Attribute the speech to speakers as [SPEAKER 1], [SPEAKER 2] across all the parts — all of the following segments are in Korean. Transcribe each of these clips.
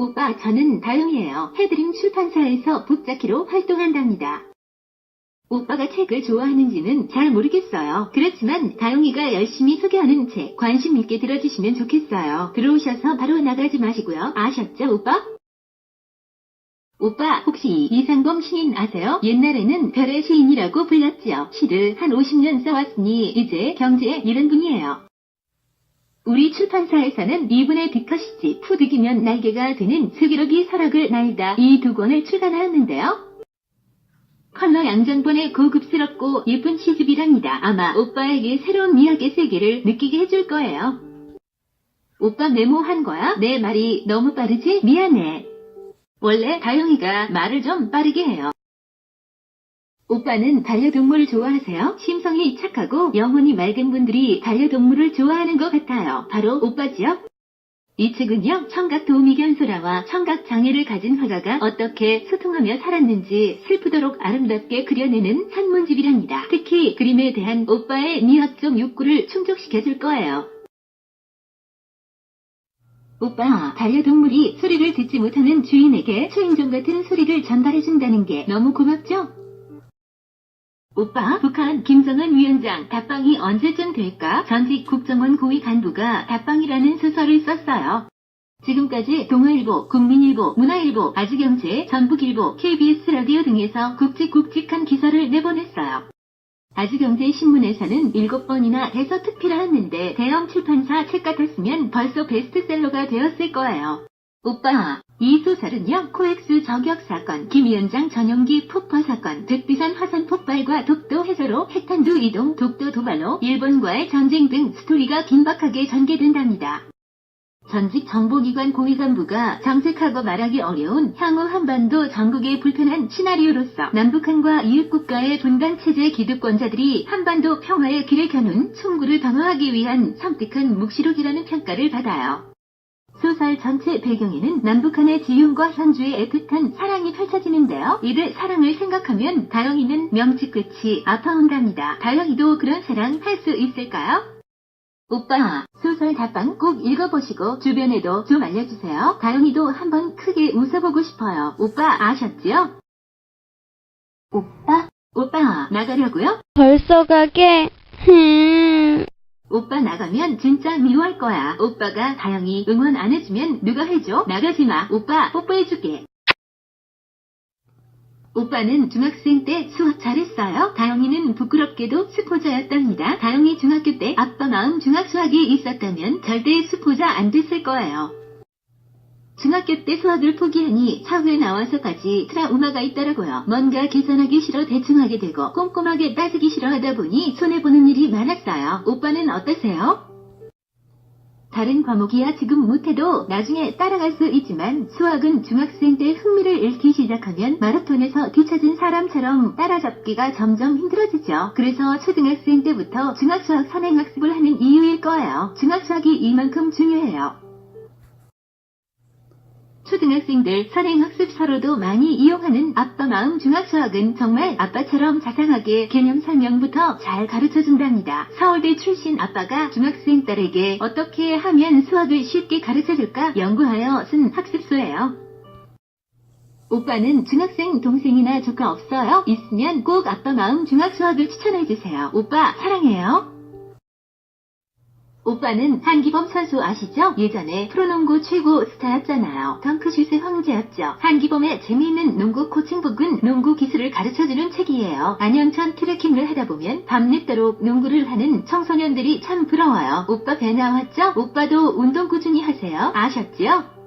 [SPEAKER 1] 오빠, 저는 다영이에요. 해드림 출판사에서 북자키로 활동한답니다. 오빠가 책을 좋아하는지는 잘 모르겠어요. 그렇지만 다영이가 열심히 소개하는 책 관심 있게 들어주시면 좋겠어요. 들어오셔서 바로 나가지 마시고요. 아셨죠, 오빠? 오빠, 혹시 이상범 시인 아세요? 옛날에는 별의 시인이라고 불렸지요. 시를 한 50년 써왔으니 이제 경제에 이른 분이에요. 우리 출판사에서는 이분의 뒷컷이지 푸득이면 날개가 되는 슬기로기 설악을 날다 이 두 권을 출간하였는데요. 컬러 양전본의 고급스럽고 예쁜 시집이랍니다. 아마 오빠에게 새로운 미학의 세계를 느끼게 해줄 거예요. 오빠 메모한 거야? 내 말이 너무 빠르지? 미안해. 원래 다영이가 말을 좀 빠르게 해요. 오빠는 반려동물 좋아하세요? 심성이 착하고 영혼이 맑은 분들이 반려동물을 좋아하는 것 같아요. 바로 오빠지요? 이 책은요, 청각 도우미견소라와 청각 장애를 가진 화가가 어떻게 소통하며 살았는지 슬프도록 아름답게 그려내는 산문집이랍니다. 특히 그림에 대한 오빠의 미학적 욕구를 충족시켜줄 거예요. 오빠, 반려동물이 소리를 듣지 못하는 주인에게 초인종 같은 소리를 전달해준다는 게 너무 고맙죠? 오빠, 북한 김정은 위원장 답방이 언제쯤 될까? 전직 국정원 고위 간부가 답방이라는 소설을 썼어요. 지금까지 동아일보, 국민일보, 문화일보, 아주경제, 전북일보, KBS 라디오 등에서 굵직굵직한 기사를 내보냈어요. 아주경제 신문에서는 7번이나 대서특필을 했는데 대형 출판사 책 같았으면 벌써 베스트셀러가 되었을 거예요. 오빠, 이 소설은요, 코엑스 저격 사건, 김 위원장 전용기 폭파 사건, 백비산 화산 폭발과 독도 해저로 핵탄두 이동, 독도 도발로 일본과의 전쟁 등 스토리가 긴박하게 전개된답니다. 전직 정보기관 고위 간부가 정색하고 말하기 어려운 향후 한반도 전국의 불편한 시나리오로서 남북한과 이웃국가의 분단체제 기득권자들이 한반도 평화의 길을 겨눈 총구를 방어하기 위한 섬뜩한 묵시록이라는 평가를 받아요. 소설 전체 배경에는 남북한의 지윤과 현주의 애틋한 사랑이 펼쳐지는데요. 이들 사랑을 생각하면 다영이는 명치 끝이 아파온답니다. 다영이도 그런 사랑 할 수 있을까요? 오빠, 소설 답방 꼭 읽어보시고 주변에도 좀 알려주세요. 다영이도 한번 크게 웃어보고 싶어요. 오빠 아셨지요? 오빠 나가려고요?
[SPEAKER 2] 벌써 가게?
[SPEAKER 1] 오빠 나가면 진짜 미워할 거야. 오빠가 다영이 응원 안 해주면 누가 해줘? 나가지마. 오빠 뽀뽀해줄게. 오빠는 중학생 때 수학 잘했어요. 다영이는 부끄럽게도 수포자였답니다. 다영이 중학교 때 아빠 마음 중학 수학이 있었다면 절대 수포자 안 됐을 거예요. 중학교 때 수학을 포기하니 사회에 나와서까지 트라우마가 있더라고요. 뭔가 계산하기 싫어 대충 하게 되고 꼼꼼하게 따지기 싫어하다 보니 손해보는 일이 많았어요. 오빠는 어떠세요? 다른 과목이야 지금 못해도 나중에 따라갈 수 있지만 수학은 중학생 때 흥미를 잃기 시작하면 마라톤에서 뒤처진 사람처럼 따라잡기가 점점 힘들어지죠. 그래서 초등학생 때부터 중학수학 선행학습을 하는 이유일 거예요. 중학수학이 이만큼 중요해요. 초등학생들 선행학습 서로도 많이 이용하는 아빠 마음 중학수학은 정말 아빠처럼 자상하게 개념 설명부터 잘 가르쳐준답니다. 서울대 출신 아빠가 중학생 딸에게 어떻게 하면 수학을 쉽게 가르쳐줄까 연구하여 쓴 학습서예요. 오빠는 중학생 동생이나 조카 없어요? 있으면 꼭 아빠 마음 중학수학을 추천해주세요. 오빠 사랑해요. 오빠는 한기범 선수 아시죠? 예전에 프로농구 최고 스타였잖아요. 덩크슛의 황제였죠. 한기범의 재미있는 농구 코칭북은 농구 기술을 가르쳐주는 책이에요. 안양천 트레킹을 하다보면 밤늦도록 농구를 하는 청소년들이 참 부러워요. 오빠 배 나왔죠? 오빠도 운동 꾸준히 하세요. 아셨지요?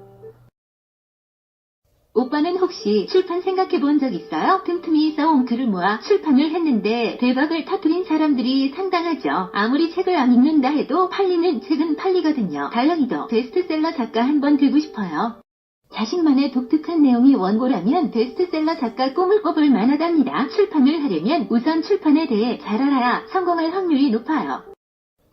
[SPEAKER 1] 오빠는 혹시 출판 생각해본 적 있어요? 틈틈이 써온 글을 모아 출판을 했는데 대박을 터뜨린 사람들이 상당하죠. 아무리 책을 안 읽는다 해도 팔리는 책은 팔리거든요. 다영이도 베스트셀러 작가 한번 되고 싶어요. 자신만의 독특한 내용이 원고라면 베스트셀러 작가 꿈을 꿔볼 만하답니다. 출판을 하려면 우선 출판에 대해 잘 알아야 성공할 확률이 높아요.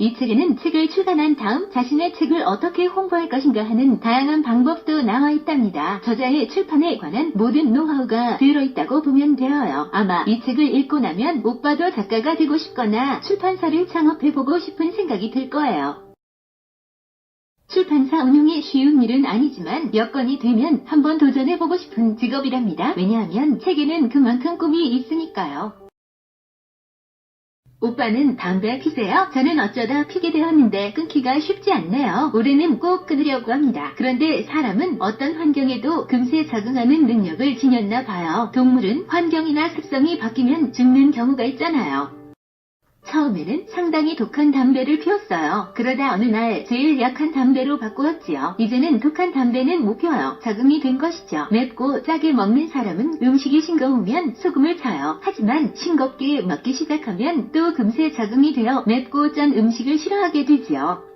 [SPEAKER 1] 이 책에는 책을 출간한 다음 자신의 책을 어떻게 홍보할 것인가 하는 다양한 방법도 나와 있답니다. 저자의 출판에 관한 모든 노하우가 들어있다고 보면 되어요. 아마 이 책을 읽고 나면 오빠도 작가가 되고 싶거나 출판사를 창업해보고 싶은 생각이 들 거예요. 출판사 운영이 쉬운 일은 아니지만 여건이 되면 한번 도전해보고 싶은 직업이랍니다. 왜냐하면 책에는 그만큼 꿈이 있으니까요. 오빠는 담배 피세요? 저는 어쩌다 피게 되었는데 끊기가 쉽지 않네요. 올해는 꼭 끊으려고 합니다. 그런데 사람은 어떤 환경에도 금세 적응하는 능력을 지녔나 봐요. 동물은 환경이나 습성이 바뀌면 죽는 경우가 있잖아요. 처음에는 상당히 독한 담배를 피웠어요. 그러다 어느 날 제일 약한 담배로 바꾸었지요. 이제는 독한 담배는 못 피워요. 적응이 된 것이죠. 맵고 짜게 먹는 사람은 음식이 싱거우면 소금을 쳐요. 하지만 싱겁게 먹기 시작하면 또 금세 적응이 되어 맵고 짠 음식을 싫어하게 되지요.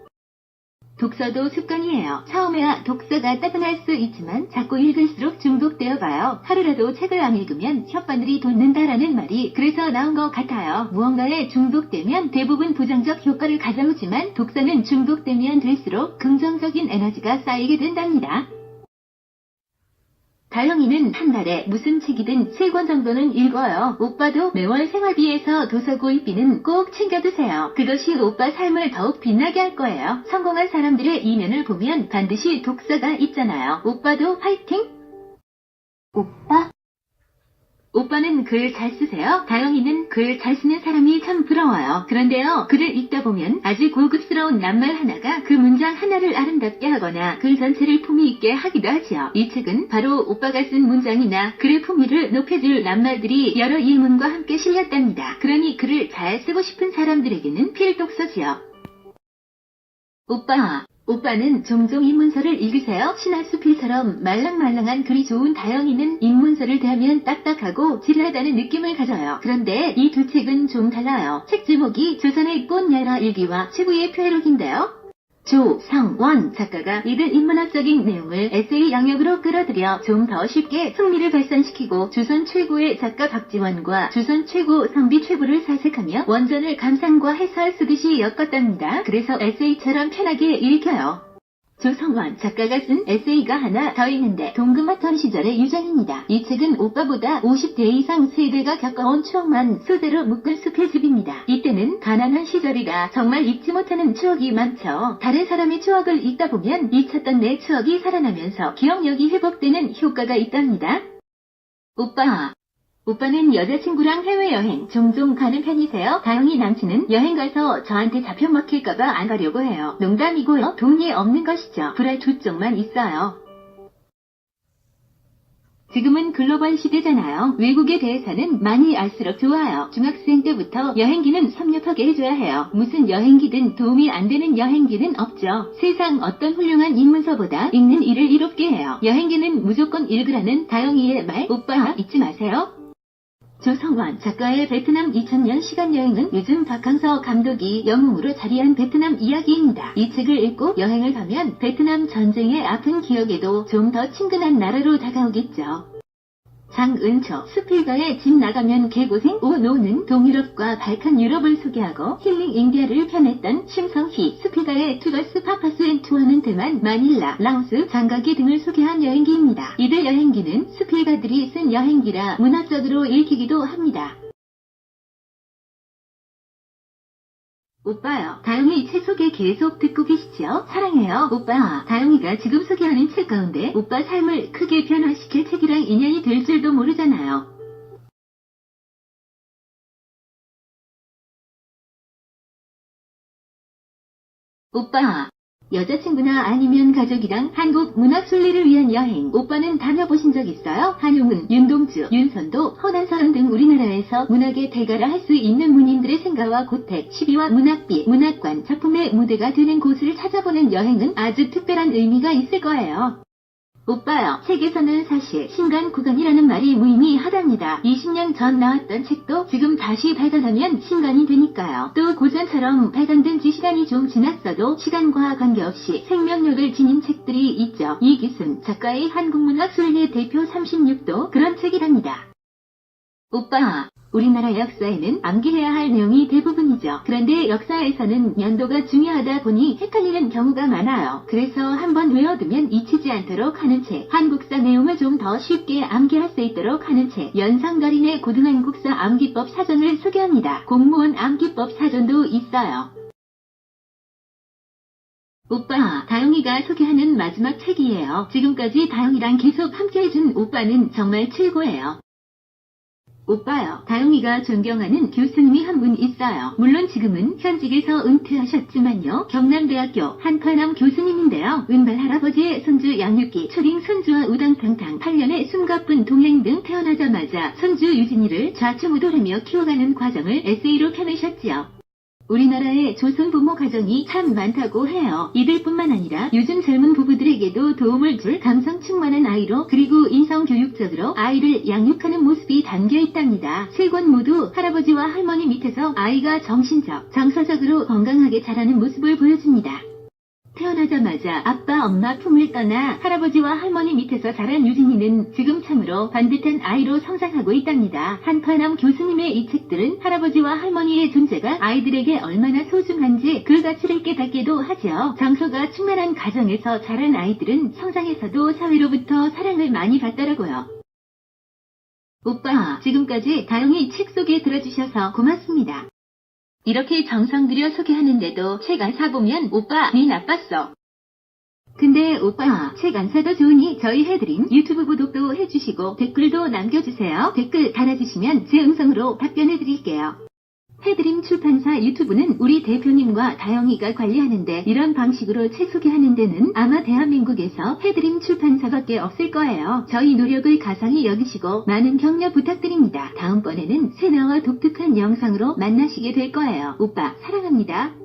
[SPEAKER 1] 독서도 습관이에요. 처음에야 독서가 따분할 수 있지만 자꾸 읽을수록 중독되어 가요. 하루라도 책을 안 읽으면 혓바늘이 돋는다라는 말이 그래서 나온 것 같아요. 무언가에 중독되면 대부분 부정적 효과를 가져오지만 독서는 중독되면 될수록 긍정적인 에너지가 쌓이게 된답니다. 다영이는 한 달에 무슨 책이든 3권 정도는 읽어요. 오빠도 매월 생활비에서 도서구입비는 꼭 챙겨두세요. 그것이 오빠 삶을 더욱 빛나게 할 거예요. 성공한 사람들의 이면을 보면 반드시 독서가 있잖아요. 오빠도 화이팅! 오빠? 오빠는 글 잘 쓰세요? 다영이는 글 잘 쓰는 사람이 참 부러워요. 그런데요, 글을 읽다 보면 아주 고급스러운 낱말 하나가 그 문장 하나를 아름답게 하거나 글 전체를 품위 있게 하기도 하지요. 이 책은 바로 오빠가 쓴 문장이나 글의 품위를 높여줄 낱말들이 여러 일문과 함께 실렸답니다. 그러니 글을 잘 쓰고 싶은 사람들에게는 필독서지요. 오빠는 종종 입문서를 읽으세요? 신화수필처럼 말랑말랑한 글이 좋은 다영이는 입문서를 대하면 딱딱하고 지루하다는 느낌을 가져요. 그런데 이 두 책은 좀 달라요. 책 제목이 조선의 꽃야라 일기와 최고의 표해록인데요. 조성원 작가가 이들 인문학적인 내용을 에세이 영역으로 끌어들여 좀 더 쉽게 흥미를 발산시키고 조선 최고의 작가 박지원과 조선 최고 성비 최고를 사색하며 원전을 감상과 해설 쓰듯이 엮었답니다. 그래서 에세이처럼 편하게 읽혀요. 조성원 작가가 쓴 에세이가 하나 더 있는데 동금하던 시절의 유전입니다. 이 책은 오빠보다 50대 이상 세대가 겪어온 추억만 소재로 묶은 수필집입니다. 이때는 가난한 시절이라 정말 잊지 못하는 추억이 많죠. 다른 사람의 추억을 읽다 보면 잊혔던 내 추억이 살아나면서 기억력이 회복되는 효과가 있답니다. 오빠는 여자친구랑 해외여행 종종 가는 편이세요? 다영이 남친은 여행 가서 저한테 잡혀 먹힐까봐 안 가려고 해요. 농담이고요. 돈이 없는 것이죠. 불알 두 쪽만 있어요. 지금은 글로벌 시대잖아요. 외국에 대해서는 많이 알수록 좋아요. 중학생 때부터 여행기는 섭렵하게 해줘야 해요. 무슨 여행기든 도움이 안 되는 여행기는 없죠. 세상 어떤 훌륭한 입문서보다 읽는 일을 이롭게 해요. 여행기는 무조건 읽으라는 다영이의 말 오빠 잊지 마세요. 조성원 작가의 베트남 2000년 시간여행은 요즘 박항서 감독이 영웅으로 자리한 베트남 이야기입니다. 이 책을 읽고 여행을 가면 베트남 전쟁의 아픈 기억에도 좀 더 친근한 나라로 다가오겠죠. 장은초 수필가의 집 나가면 개고생 오노는 동유럽과 발칸 유럽을 소개하고 힐링 인디아를 펴냈던 심성희 수필가의 투더스 파파스 앤 투어는 대만, 마닐라, 라오스, 장가기 등을 소개한 여행기입니다. 이들 여행기는 수필가들이 쓴 여행기라 문학적으로 읽히기도 합니다. 오빠요. 다영이 책 소개 계속 듣고 계시죠? 사랑해요. 오빠. 다영이가 지금 소개하는 책 가운데 오빠 삶을 크게 변화시킬 책이랑 인연이 될 줄도 모르잖아요. 오빠. 여자친구나 아니면 가족이랑 한국 문학 순례를 위한 여행 오빠는 다녀보신 적 있어요? 한용운, 윤동주, 윤선도, 허난서른 등 우리나라에서 문학의 대가라 할 수 있는 문인들의 생가와 고택, 시비와 문학비, 문학관, 작품의 무대가 되는 곳을 찾아보는 여행은 아주 특별한 의미가 있을 거예요. 오빠요. 책에서는 사실 신간 구간이라는 말이 무의미하답니다. 20년 전 나왔던 책도 지금 다시 발간하면 신간이 되니까요. 또 고전처럼 발간된 지 시간이 좀 지났어도 시간과 관계없이 생명력을 지닌 책들이 있죠. 이기순 작가의 한국문학 순례 대표 36도 그런 책이랍니다. 오빠. 우리나라 역사에는 암기해야 할 내용이 대부분이죠. 그런데 역사에서는 연도가 중요하다 보니 헷갈리는 경우가 많아요. 그래서 한번 외워두면 잊히지 않도록 하는 책, 한국사 내용을 좀 더 쉽게 암기할 수 있도록 하는 책, 연상가린의 고등한국사 암기법 사전을 소개합니다. 공무원 암기법 사전도 있어요. 오빠, 다영이가 소개하는 마지막 책이에요. 지금까지 다영이랑 계속 함께해준 오빠는 정말 최고예요. 오빠요, 다영이가 존경하는 교수님이 한 분 있어요. 물론 지금은 현직에서 은퇴하셨지만요. 경남대학교 한파남 교수님인데요. 은발 할아버지의 손주 양육기, 초딩 손주와 우당탕탕 8년의 숨가쁜 동행 등 태어나자마자 손주 유진이를 좌충우돌하며 키워가는 과정을 에세이로 펴내셨지요. 우리나라의 조선 부모 가정이 참 많다고 해요. 이들뿐만 아니라 요즘 젊은 부부들에게도 도움을 줄 감성 충만한 아이로, 그리고 인성교육적으로 아이를 양육하는 모습이 담겨 있답니다. 세 권 모두 할아버지와 할머니 밑에서 아이가 정신적, 정서적으로 건강하게 자라는 모습을 보여줍니다. 태어나자마자 아빠 엄마 품을 떠나 할아버지와 할머니 밑에서 자란 유진이는 지금 참으로 반듯한 아이로 성장하고 있답니다. 한파남 교수님의 이 책들은 할아버지와 할머니의 존재가 아이들에게 얼마나 소중한지 그 가치를 깨닫게도 하죠. 정서가 충만한 가정에서 자란 아이들은 성장에서도 사회로부터 사랑을 많이 받더라고요. 오빠, 지금까지 다영이 책 소개 들어주셔서 고맙습니다. 이렇게 정성 들여 소개하는데도 책 안 사보면 오빠 니 나빴어. 근데 오빠, 책 안 사도 좋으니 저희 해드린 유튜브 구독도 해주시고 댓글도 남겨주세요. 댓글 달아주시면 제 음성으로 답변해드릴게요. 해드림 출판사 유튜브는 우리 대표님과 다영이가 관리하는데, 이런 방식으로 책 소개하는 데는 아마 대한민국에서 해드림 출판사밖에 없을 거예요. 저희 노력을 가상히 여기시고 많은 격려 부탁드립니다. 다음번에는 새 나와 독특한 영상으로 만나시게 될 거예요. 오빠 사랑합니다.